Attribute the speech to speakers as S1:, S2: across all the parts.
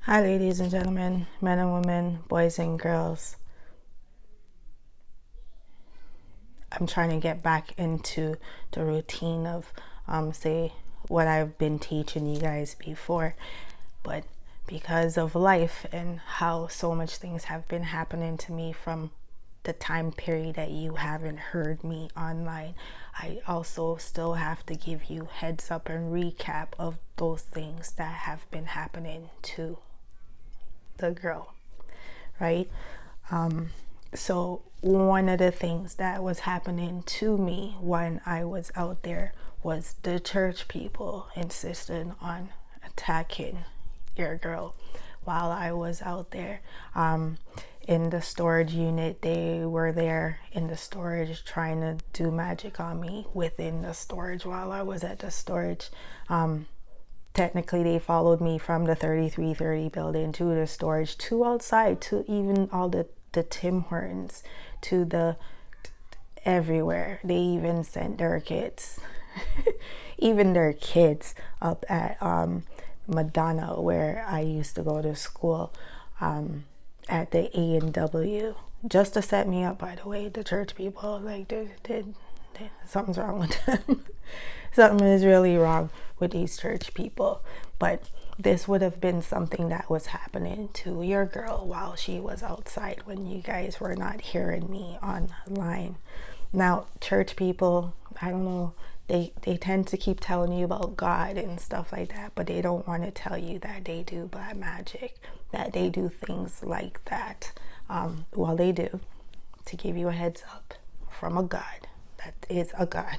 S1: Hi, ladies and gentlemen, men and women, boys and girls. I'm trying to get back into the routine of, say, what I've been teaching you guys before. But because of life and how so much things have been happening to me from the time period that you haven't heard me online, I also still have to give you heads up and recap of those things that have been happening to the girl, right? So one of the things that was happening to me when I was out there was the church people insisting on attacking your girl while I was out there. In the storage unit, they were there in the storage trying to do magic on me within the storage while I was at the storage. Technically, they followed me from the 3330 building to the storage, to outside, to even all the Tim Hortons, to the everywhere. They even sent their kids, even their kids up at Madonna, where I used to go to school, at the A&W, just to set me up. By the way, the church people, like, something's wrong with them. Something is really wrong with these church people. But this would have been something that was happening to your girl while she was outside when you guys were not hearing me online. Now, church people, I don't know, they tend to keep telling you about God and stuff like that, but they don't want to tell you that they do black magic, that they do things like that. Well, they do, to give you a heads up from a God that is a God,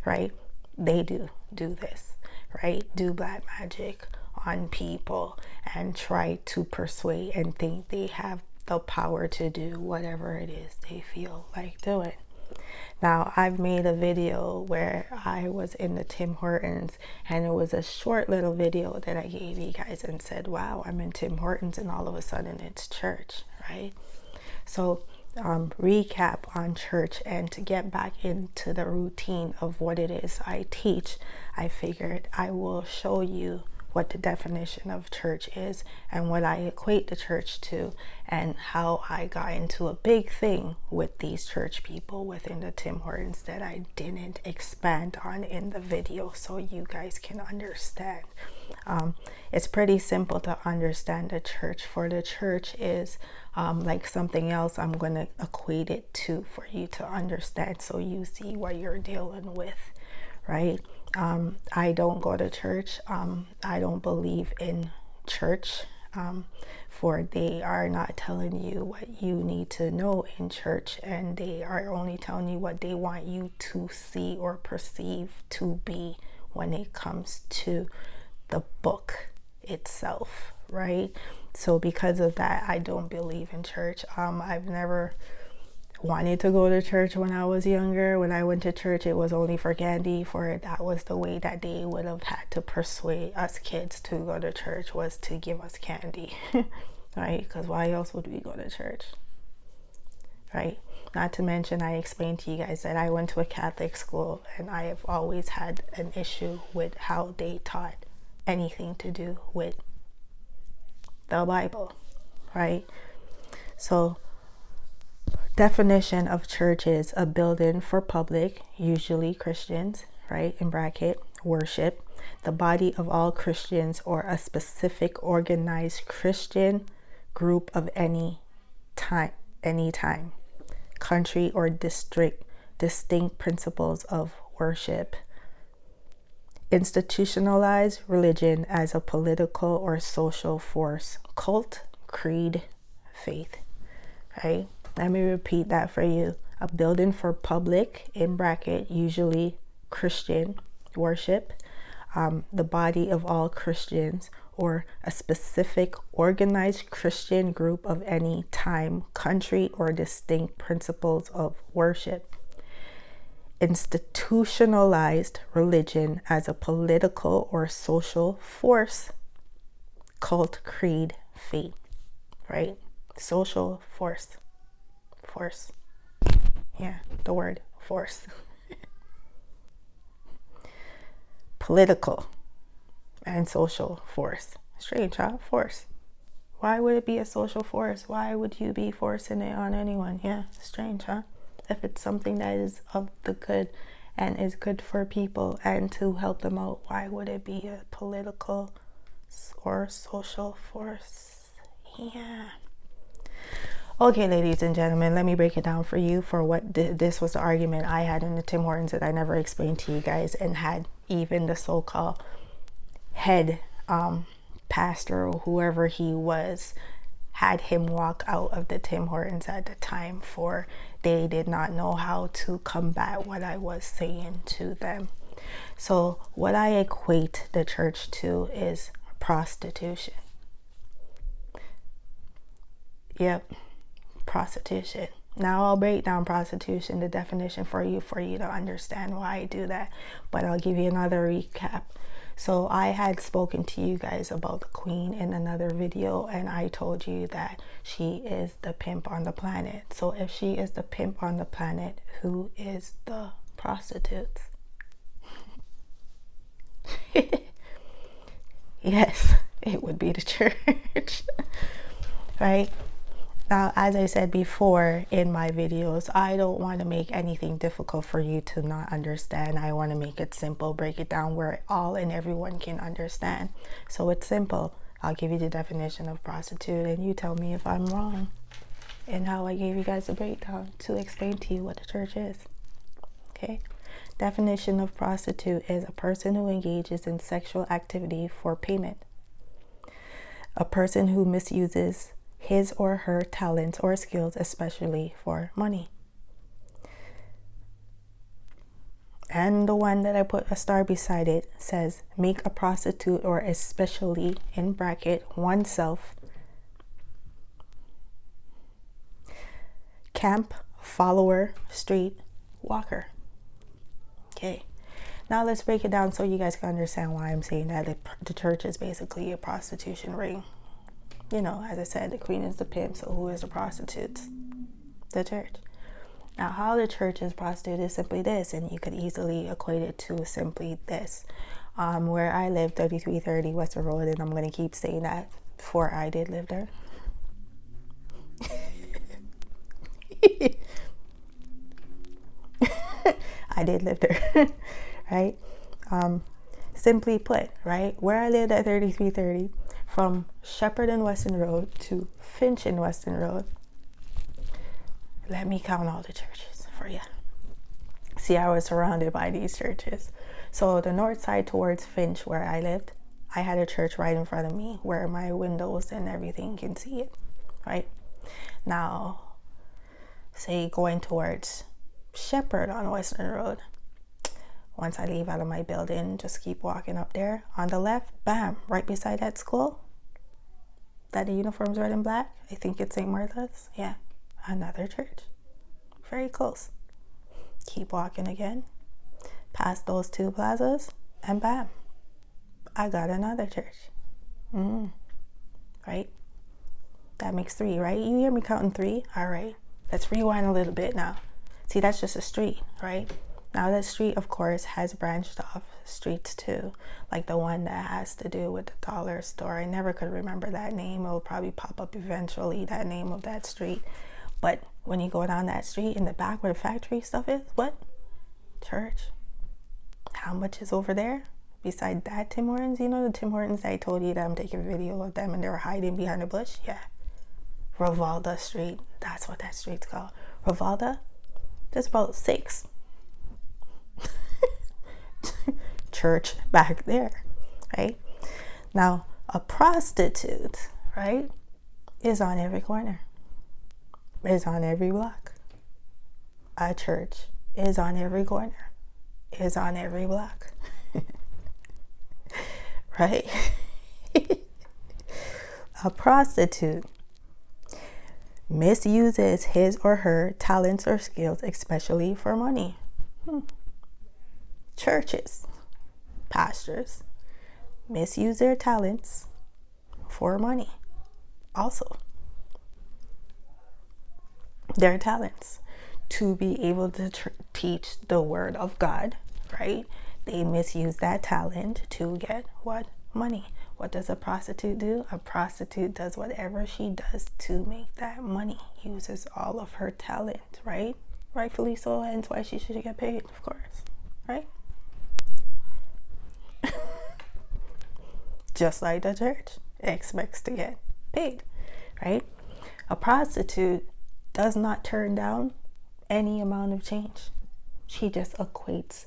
S1: right? They do this, right? Do black magic on people and try to persuade and think they have the power to do whatever it is they feel like doing. Now, I've made a video where I was in the Tim Hortons, and it was a short little video that I gave you guys and said, wow, I'm in Tim Hortons and all of a sudden it's church, right? So recap on church, and to get back into the routine of what it is I teach, I figured I will show you what the definition of church is and what I equate the church to, and how I got into a big thing with these church people within the Tim Hortons that I didn't expand on in the video, so you guys can understand. It's pretty simple to understand the church. For the church is like something else I'm going to equate it to for you to understand, so you see what you're dealing with, right? I don't go to church. I don't believe in church, for they are not telling you what you need to know in church, and they are only telling you what they want you to see or perceive to be when it comes to the book itself, right? So because of that, I don't believe in church. I've never wanted to go to church when I was younger. When I went to church, it was only for candy, for that was the way that they would have had to persuade us kids to go to church, was to give us candy. Right? Because why else would we go to church, right? Not to mention, I explained to you guys that I went to a Catholic school, and I have always had an issue with how they taught anything to do with the Bible, right? So definition of church is a building for public, usually Christians, right, in bracket, worship, the body of all Christians, or a specific organized Christian group of any time, country, or district, distinct principles of worship. Institutionalized religion as a political or social force, cult, creed, faith, right? Let me repeat that for you. A building for public, in bracket, usually Christian worship, the body of all Christians, or a specific organized Christian group of any time, country, or distinct principles of worship. Institutionalized religion as a political or social force, cult, creed, faith, right? Social force. Yeah, the word force. Political and social force. Strange, huh? Force. Why would it be a social force? Why would you be forcing it on anyone? Yeah, strange, huh? If it's something that is of the good and is good for people and to help them out, why would it be a political or social force? Yeah. Okay, ladies and gentlemen, let me break it down for you for what this was the argument I had in the Tim Hortons that I never explained to you guys, and had even the so-called head pastor or whoever he was had him walk out of the Tim Hortons at the time, for they did not know how to combat what I was saying to them. So what I equate the church to is prostitution. Yep, prostitution. Now I'll break down prostitution, the definition for you to understand why I do that, but I'll give you another recap. So I had spoken to you guys about the queen in another video, and I told you that she is the pimp on the planet. So if she is the pimp on the planet, who is the prostitute? Yes, it would be the church. Right? Now, as I said before in my videos, I don't want to make anything difficult for you to not understand. I want to make it simple, break it down where all and everyone can understand. So it's simple. I'll give you the definition of prostitute, and you tell me if I'm wrong in how I gave you guys a breakdown to explain to you what the church is. Okay? Definition of prostitute is a person who engages in sexual activity for payment. A person who misuses his or her talents or skills, especially for money. And the one that I put a star beside it says, make a prostitute, or especially, in bracket, oneself, camp follower, street walker. Okay, now let's break it down so you guys can understand why I'm saying that the church is basically a prostitution ring. You know, as I said, the queen is the pimp, so who is the prostitute? The church. Now, how the church is prostitute is simply this, and you could easily equate it to simply this. Where I live, 3330 Western Road, and I'm going to keep saying that, for I did live there. I did live there, right? Simply put, right, where I lived at 3330, from Shepherd and Weston Road to Finch and Weston Road, let me count all the churches for you. See, I was surrounded by these churches. So the north side towards Finch, where I lived, I had a church right in front of me where my windows and everything can see it, right? Now, say going towards Shepherd on Western Road, once I leave out of my building, just keep walking up there. On the left, bam, right beside that school, that the uniform's red and black, I think it's St. Martha's. Yeah, another church. Very close. Keep walking again, past those two plazas, and bam, I got another church. Right? That makes 3, right? You hear me counting 3? All right. Let's rewind a little bit now. See, that's just a street, right? Now that street, of course, has branched off streets too, like the one that has to do with the dollar store. I never could remember that name. It will probably pop up eventually, that name of that street. But when you go down that street, in the back where the factory stuff is, what? Church. How much is over there? Beside that Tim Hortons, you know the Tim Hortons I told you that I'm taking a video of them and they were hiding behind a bush? Yeah. Rivalda Street. That's what that street's called. Rivalda? There's about 6. Church back there, right? Now, a prostitute, right, is on every corner, is on every block. A church is on every corner, is on every block. Right? A prostitute misuses his or her talents or skills, especially for money. Churches, pastors, misuse their talents for money. Also, their talents to be able to teach the word of God, right? They misuse that talent to get what? Money. What does a prostitute do? A prostitute does whatever she does to make that money, uses all of her talent, right? Rightfully so, and why she should get paid, of course, right? Just like the church expects to get paid, right? A prostitute does not turn down any amount of change. She just equates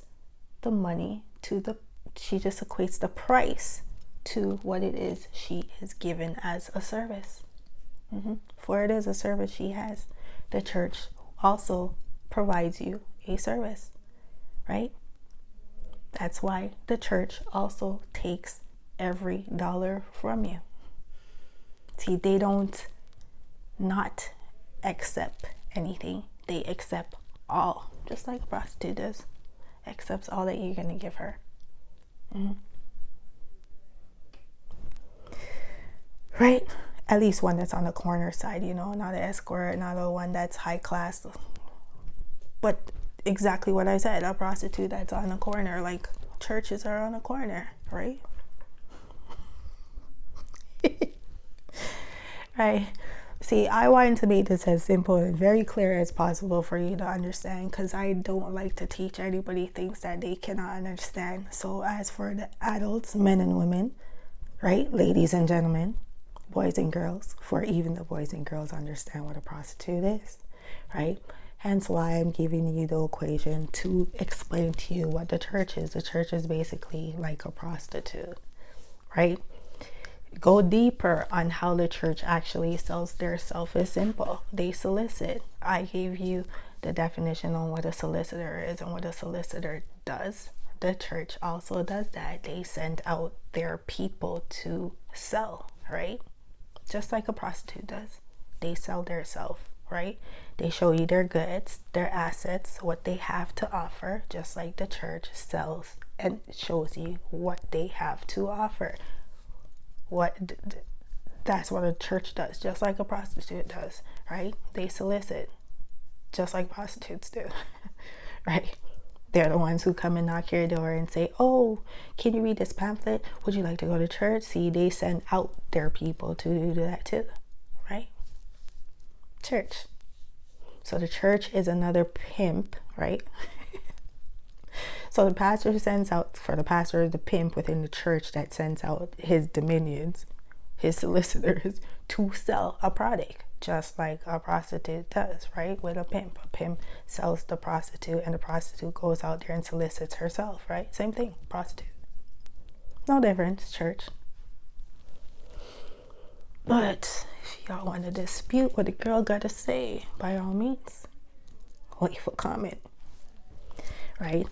S1: the money to she just equates the price to what it is she is given as a service. For it is a service she has. The church also provides you a service, right? That's why the church also takes every dollar from you. See, they don't not accept anything. They accept all, just like a prostitute does. Accepts all that you're going to give her. Right? At least one that's on the corner side, not an escort, not a one that's high class. But exactly what I said, a prostitute that's on the corner, like churches are on the corner, right? Right? See, I wanted to make this as simple and very clear as possible for you to understand, because I don't like to teach anybody things that they cannot understand. So as for the adults, men and women, right, ladies and gentlemen, boys and girls, for even the boys and girls understand what a prostitute is, right? Hence why I'm giving you the equation to explain to you what the church is. The church is basically like a prostitute, right? Go deeper on how the church actually sells their self is simple. They solicit. I gave you the definition on what a solicitor is and what a solicitor does. The church also does that. They send out their people to sell, right? Just like a prostitute does. They sell their self, right? They show you their goods, their assets, what they have to offer, just like the church sells and shows you what they have to offer. That's what a church does, just like a prostitute does, right? They solicit, just like prostitutes do, right? They're the ones who come and knock your door and say, oh, can you read this pamphlet? Would you like to go to church? See, they send out their people to do that too, right? Church. So the church is another pimp, right? So the pastor sends out, for the pastor is the pimp within the church that sends out his dominions, his solicitors, to sell a product, just like a prostitute does, right? With a pimp. A pimp sells the prostitute and the prostitute goes out there and solicits herself, right? Same thing, prostitute. No difference, church. But if y'all want to dispute what the girl got to say, by all means, leave a comment, right?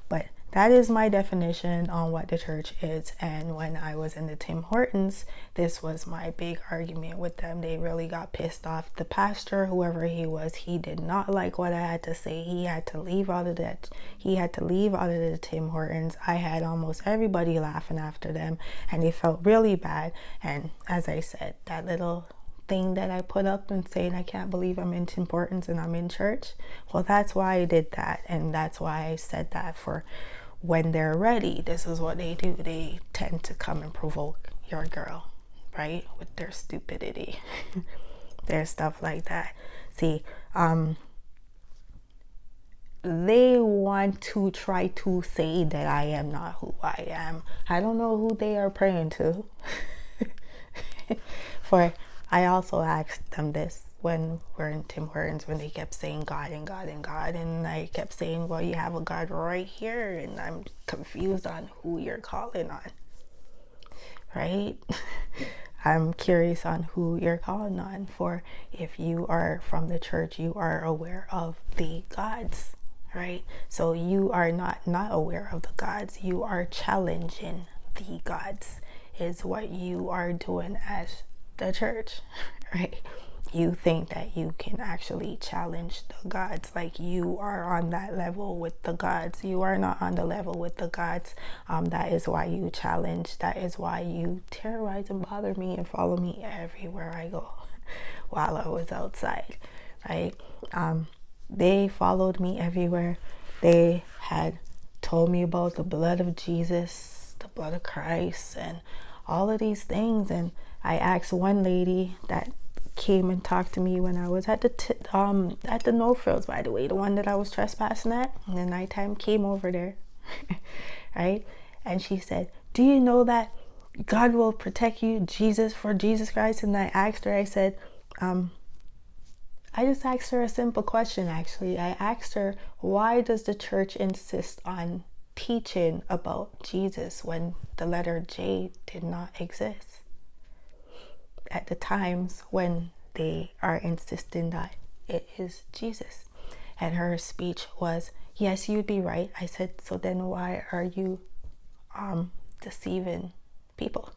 S1: But that is my definition on what the church is. And when I was in the Tim Hortons, this was my big argument with them. They really got pissed off. The pastor, whoever he was, he did not like what I had to say. He had to leave out of that. He had to leave out of the Tim Hortons. I had almost everybody laughing after them, and they felt really bad. And as I said, that little thing that I put up and saying I can't believe I'm in Tim Hortons and I'm in church, well, that's why I did that. And that's why I said that, for when they're ready, this is what they do. They tend to come and provoke your girl, right, with their stupidity. There's stuff like that. See, they want to try to say that I am not who I am. I don't know who they are praying to. For I also asked them this when we're in Tim Hortons, when they kept saying God and God and God, and I kept saying, well, you have a God right here, and I'm confused on who you're calling on, right? I'm curious on who you're calling on. For if you are from the church, you are aware of the gods, right? So you are not aware of the gods. You are challenging the gods, is what you are doing as the church, right? You think that you can actually challenge the gods, like you are on that level with the gods. You are not on the level with the gods. That is why you challenge. That is why you terrorize and bother me and follow me everywhere I go while I was outside, right? They followed me everywhere. They had told me about the blood of Jesus, the blood of Christ, and all of these things. And I asked one lady that came and talked to me when I was at the no frills, by the way, the one that I was trespassing at in the nighttime, came over there. Right? And she said, do you know that God will protect you, Jesus Christ? And I asked her, I said, I just asked her a simple question, actually. I asked her, why does the church insist on teaching about Jesus when the letter J did not exist at the times when they are insisting that it is Jesus? And her speech was, yes, you'd be right. I said, so then why are you deceiving people?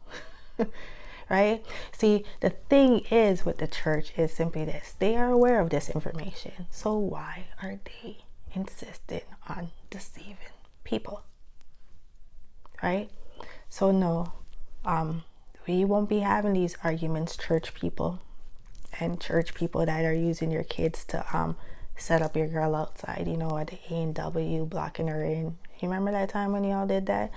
S1: Right? See, the thing is with the church is simply this: they are aware of this information, so why are they insisting on deceiving people? Right? So no, we won't be having these arguments, church people, and church people that are using your kids to set up your girl outside, you know, at the A&W, blocking her in. You remember that time when y'all did that?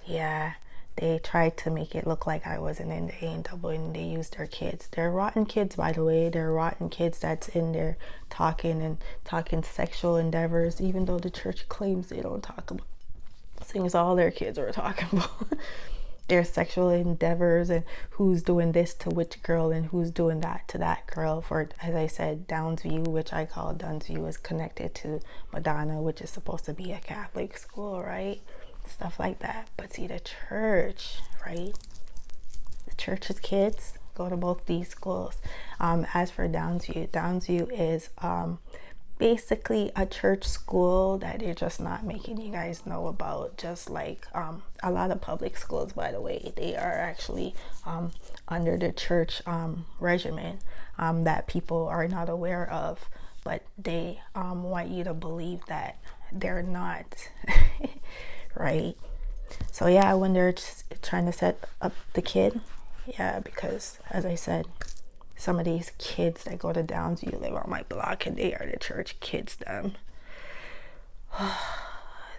S1: Yeah, they tried to make it look like I wasn't in the A&W, and they used their kids. They're rotten kids, by the way. They're rotten kids that's in there talking sexual endeavors, even though the church claims they don't talk about things all their kids are talking about. Their sexual endeavors and who's doing this to which girl and who's doing that to that girl. For, as I said, Downsview, which I call Dunsview, is connected to Madonna, which is supposed to be a Catholic school, right? Stuff like that. But see, the church, right? The church's kids go to both these schools. As for Downsview is basically a church school that they're just not making you guys know about, just like a lot of public schools, by the way. They are actually under the church regimen that people are not aware of, but they want you to believe that they're not. Right? So yeah, when they're trying to set up the kid, yeah, because as I said, some of these kids that go to Downsview live on my block, and they are the church kids, them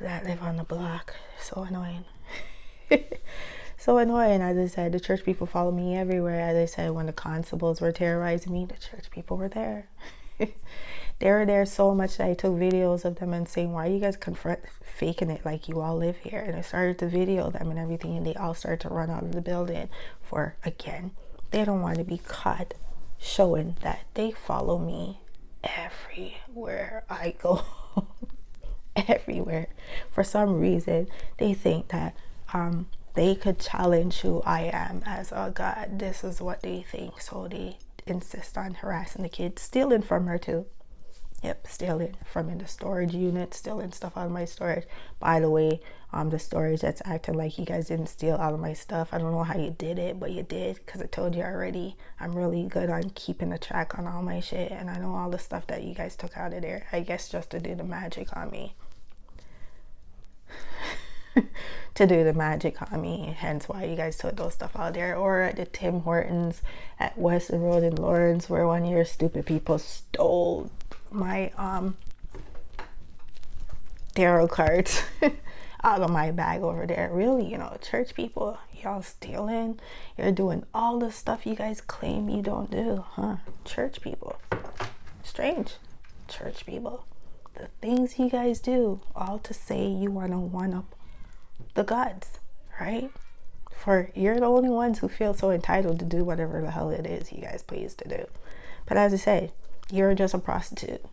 S1: that live on the block. So annoying. So annoying. As I said, the church people follow me everywhere. As I said, when the constables were terrorizing me, the church people were there. They were there so much that I took videos of them and saying, why are you guys faking it like you all live here? And I started to video them and everything, and they all started to run out of the building. For, again, they don't want to be caught showing that they follow me everywhere I go. Everywhere. For some reason, they think that they could challenge who I am as a god. This is what they think. So they insist on harassing the kids, stealing from her too. Yep, stealing from in the storage unit, stealing stuff out of my storage. By the way, the storage that's acting like you guys didn't steal all of my stuff. I don't know how you did it, but you did, because I told you already. I'm really good on keeping a track on all my shit, and I know all the stuff that you guys took out of there. I guess just to do the magic on me. To do the magic on me, hence why you guys took those stuff out there. Or at the Tim Hortons at Weston Road in Lawrence, where one of your stupid people stole my tarot cards out of my bag over there. Really, you know, church people, y'all stealing. You're doing all the stuff you guys claim you don't do, huh? Church people. Strange. Church people. The things you guys do, all to say you want to one up the gods, right? For you're the only ones who feel so entitled to do whatever the hell it is you guys please to do. But as I say, you're just a prostitute.